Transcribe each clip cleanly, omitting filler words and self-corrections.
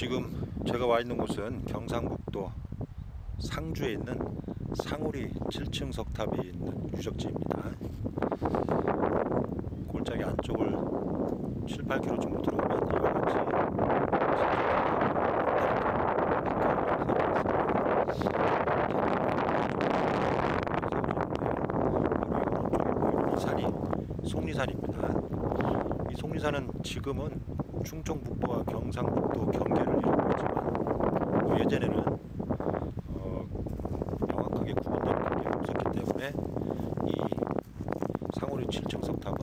지금 제가 와 있는 곳은 경상북도 상주에 있는 상우리 7층 석탑이 있는 유적지입니다. 골짜기 안쪽을 7, 8km 정도 들어오면 이와 같이 이 산이 속리산입니다. 이 속리산은 지금은 충청북도와 경상북도 경계를 이루고 있지만 예전에는 명확하게 구분되는 경계가 없었기 때문에 이 상우리 7층 석탑은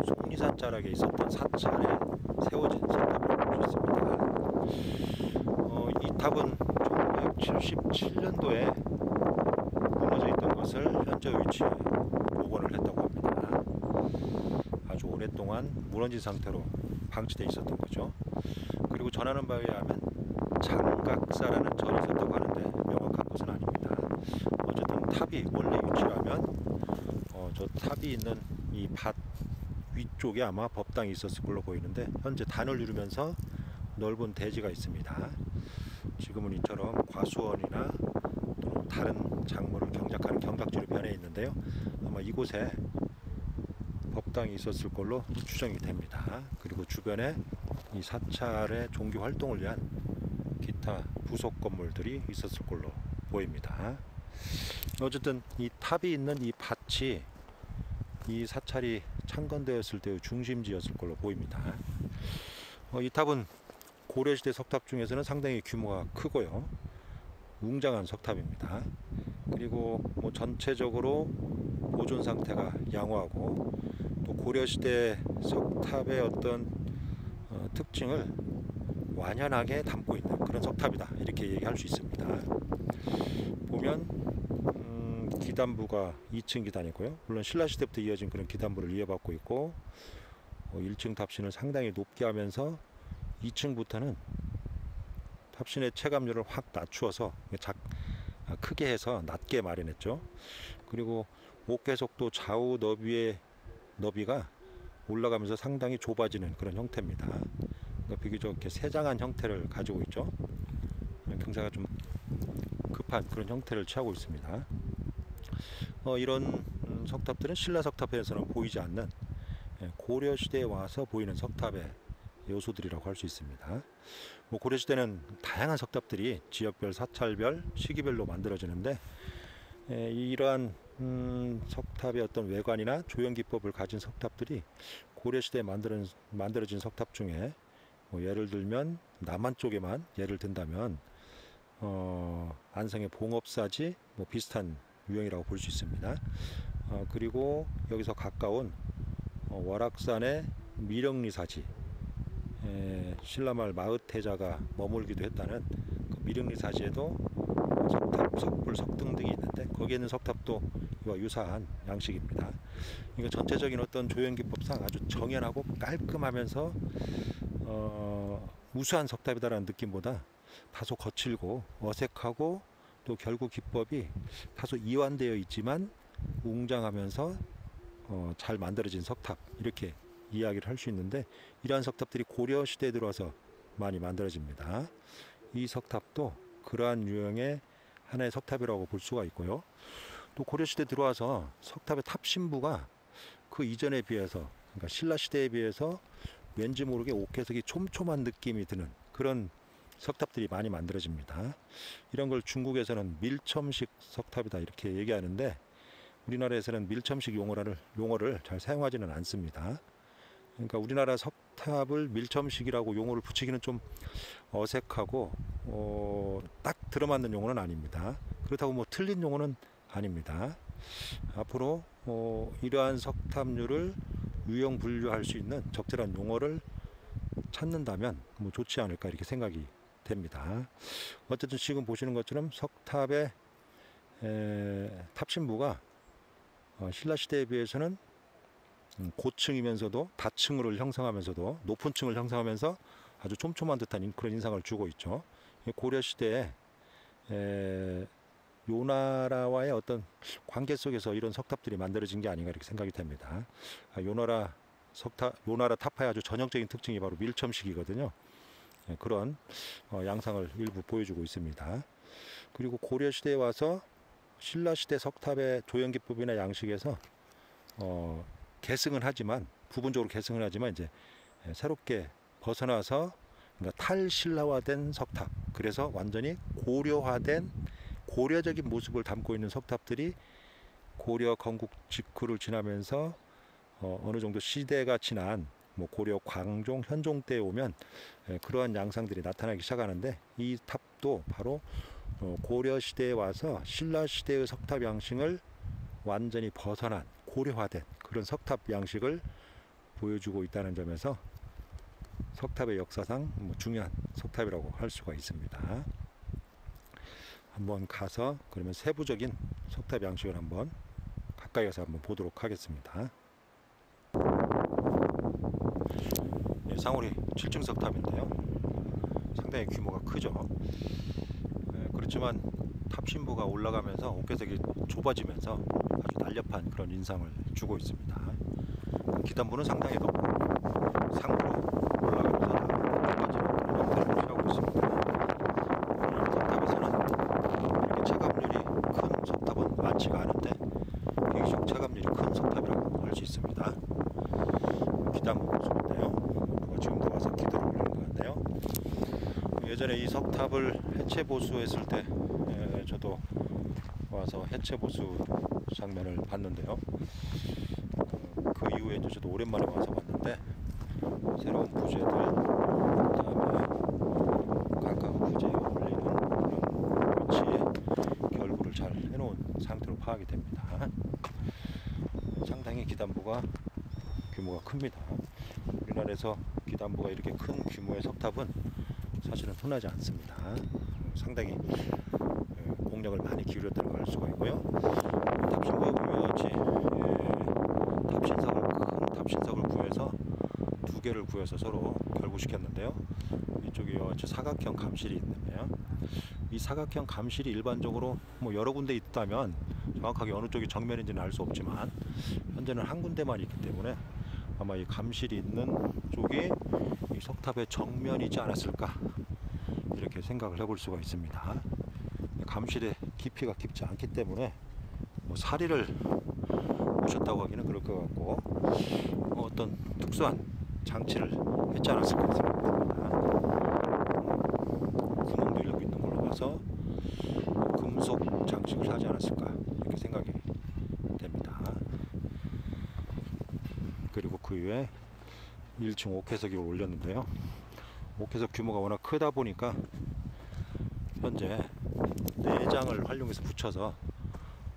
속리산 자락에 있었던 사찰에 세워진 석탑이라고 볼 수 있습니다. 이 탑은 1977년도에 무너져 있던 것을 현재 위치에 복원을 했다고 합니다. 아주 오랫동안 무너진 상태로 방치되어 있었던 거죠. 그리고 전하는 바에 의하면 장각사라는 절이 있었다고 하는데 명확한 것은 아닙니다. 어쨌든 탑이 원래 위치라면 저 탑이 있는 이 밭 위쪽에 아마 법당이 있었을 걸로 보이는데 현재 단을 이루면서 넓은 대지가 있습니다. 지금은 이처럼 과수원이나 또는 다른 작물을 경작하는 경작지로 변해 있는데요. 아마 이곳에 법당이 있었을 걸로 추정이 됩니다. 그리고 주변에 이 사찰의 종교 활동을 위한 기타 부속 건물들이 있었을 걸로 보입니다. 어쨌든 이 탑이 있는 이 밭이 이 사찰이 창건되었을 때의 중심지였을 걸로 보입니다. 이 탑은 고려시대 석탑 중에서는 상당히 규모가 크고요. 웅장한 석탑입니다. 그리고 전체적으로 보존 상태가 양호하고 또 고려시대 석탑의 어떤 특징을 완연하게 담고 있는 그런 석탑이다, 이렇게 얘기할 수 있습니다. 보면 기단부가 2층 기단이고요. 물론 신라시대부터 이어진 그런 기단부를 이어받고 있고 1층 탑신을 상당히 높게 하면서 2층부터는 탑신의 체감률을 확 낮추어서 크게 해서 낮게 마련했죠. 그리고 옥계석도 좌우 너비가 올라가면서 상당히 좁아지는 그런 형태입니다. 그러니까 비교적 이렇게 세장한 형태를 가지고 있죠. 경사가 좀 급한 그런 형태를 취하고 있습니다. 이런 석탑들은 신라 석탑에서는 보이지 않는 고려 시대에 와서 보이는 석탑의 요소들이라고 할 수 있습니다. 고려 시대는 다양한 석탑들이 지역별, 사찰별, 시기별로 만들어지는데 이러한 석탑의 어떤 외관이나 조형 기법을 가진 석탑들이 고려 시대에 만들어진 석탑 중에 예를 들면 남한 쪽에만 예를 든다면 안성의 봉업사지 비슷한 유형이라고 볼 수 있습니다. 그리고 여기서 가까운 월악산의 미령리사지, 신라말 마의태자가 머물기도 했다는 그 미령리사지에도 석탑, 석불, 석등 등이 있는데 거기에 있는 석탑도 이와 유사한 양식입니다. 그러니까 전체적인 어떤 조형기법상 아주 정연하고 깔끔하면서 우수한 석탑이다라는 느낌보다 다소 거칠고 어색하고 또 결국 기법이 다소 이완되어 있지만 웅장하면서 잘 만들어진 석탑, 이렇게 이야기를 할 수 있는데 이러한 석탑들이 고려 시대에 들어와서 많이 만들어집니다. 이 석탑도 그러한 유형의 하나의 석탑이라고 볼 수가 있고요. 또 고려 시대에 들어와서 석탑의 탑 신부가 그 이전에 비해서, 그러니까 신라 시대에 비해서 왠지 모르게 옥회석이 촘촘한 느낌이 드는 그런 석탑들이 많이 만들어집니다. 이런 걸 중국에서는 밀첨식 석탑이다, 이렇게 얘기하는데 우리나라에서는 밀첨식 용어를 잘 사용하지는 않습니다. 그러니까 우리나라 석탑을 밀첨식이라고 용어를 붙이기는 좀 어색하고 딱 들어맞는 용어는 아닙니다. 그렇다고 틀린 용어는 아닙니다. 앞으로 이러한 석탑률을 유형 분류할 수 있는 적절한 용어를 찾는다면 좋지 않을까, 이렇게 생각이 됩니다. 어쨌든 지금 보시는 것처럼 석탑의 탑신부가 신라 시대에 비해서는 고층이면서도 다층을 형성하면서도 높은 층을 형성하면서 아주 촘촘한 듯한 그런 인상을 주고 있죠. 고려 시대에 요나라와의 어떤 관계 속에서 이런 석탑들이 만들어진 게 아닌가, 이렇게 생각이 됩니다. 요나라 탑파의 아주 전형적인 특징이 바로 밀첨식이거든요. 그런 양상을 일부 보여주고 있습니다. 그리고 고려시대에 와서 신라시대 석탑의 조형기법이나 양식에서 계승은 하지만 부분적으로 계승을 하지만 이제 새롭게 벗어나서 그러니까 탈신라화된 석탑, 그래서 완전히 고려화된 고려적인 모습을 담고 있는 석탑들이 고려 건국 직후를 지나면서 어느 정도 시대가 지난 뭐 고려 광종 현종 때에 오면 그러한 양상들이 나타나기 시작하는데, 이 탑도 바로 고려 시대에 와서 신라 시대의 석탑 양식을 완전히 벗어난 고려화된 그런 석탑 양식을 보여주고 있다는 점에서 석탑의 역사상 중요한 석탑이라고 할 수가 있습니다. 한번 가서 그러면 세부적인 석탑 양식을 한번 가까이 가서 한번 보도록 하겠습니다. 상월이 7층 석탑인데요, 상당히 규모가 크죠. 그렇지만 탑신부가 올라가면서 옥괴석이 좁아지면서 아주 날렵한 그런 인상을 주고 있습니다. 기단부는 상당히 높고 상부로 올라가면서 좁아지는 그런 형태를 취하고 있습니다. 석탑에서는 이렇게 체감률이 큰 석탑은 많지가 않은데 비교적 체감률이 큰 석탑이라고 할 수 있습니다. 기단부 모습인데요, 지금도 와서 기도를 올리는 것 같네요. 예전에 이 석탑을 해체 보수했을 때 저도 와서 해체 보수 장면을 봤는데요. 그 이후에 이제 저도 오랜만에 와서 봤는데 새로운 부재들, 그다음에 가까운 부재에 어울리는 그런 위치에 결구를 잘 해놓은 상태로 파악이 됩니다. 상당히 기단부가 규모가 큽니다. 우리나라에서 기단부가 이렇게 큰 규모의 석탑은 사실은 흔하지 않습니다. 상당히 공력을 많이 기울였다는 걸 알 수가 있고요. 탑신부에 보면 큰 탑신석을 구해서 두 개를 구해서 서로 결구시켰는데요. 이쪽에 사각형 감실이 있는데요, 이 사각형 감실이 일반적으로 뭐 여러 군데 있다면 정확하게 어느 쪽이 정면인지는 알 수 없지만 현재는 한 군데만 있기 때문에 아마 이 감실이 있는 쪽이 이 석탑의 정면이지 않았을까, 이렇게 생각을 해볼 수가 있습니다. 감실의 깊이가 깊지 않기 때문에 뭐 사리를 오셨다고 하기는 그럴 것 같고 어떤 특수한 장치를 했지 않았을까 생각합니다. 구멍도 일부 있는 걸로 봐서 금속 장식을 하지 않았을까, 이렇게 생각이 됩니다. 그리고 그 이후에 1층 옥회석을 올렸는데요, 옥회석 규모가 워낙 크다 보니까 현재 4장을 활용해서 붙여서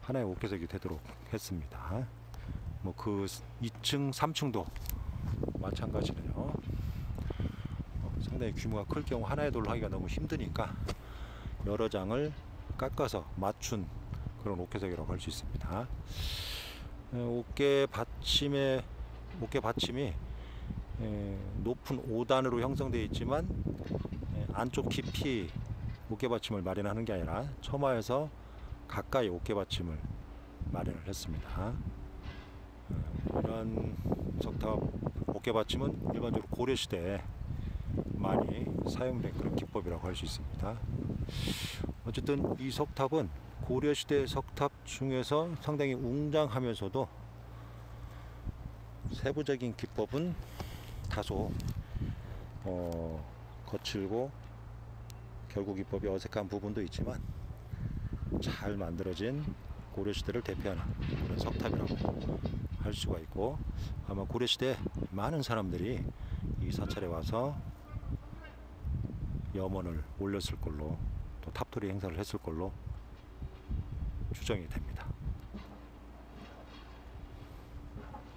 하나의 옥회석이 되도록 했습니다. 뭐 그 2층, 3층도 마찬가지네요. 상당히 규모가 클 경우 하나의 돌로 하기가 너무 힘드니까 여러 장을 깎아서 맞춘 그런 옥회석이라고 할 수 있습니다. 옥계 받침이 높은 5단으로 형성되어 있지만 안쪽 깊이 옥계 받침을 마련하는 게 아니라 처마에서 가까이 옥계 받침을 마련을 했습니다. 이러한 석탑 옥계 받침은 일반적으로 고려시대에 많이 사용된 그런 기법이라고 할 수 있습니다. 어쨌든 이 석탑은 고려시대 석탑 중에서 상당히 웅장하면서도 세부적인 기법은 다소 거칠고 결구 기법이 어색한 부분도 있지만 잘 만들어진 고려시대를 대표하는 그런 석탑이라고 할 수가 있고, 아마 고려시대 많은 사람들이 이 사찰에 와서 염원을 올렸을 걸로, 또 탑토리 행사를 했을 걸로 추정이 됩니다.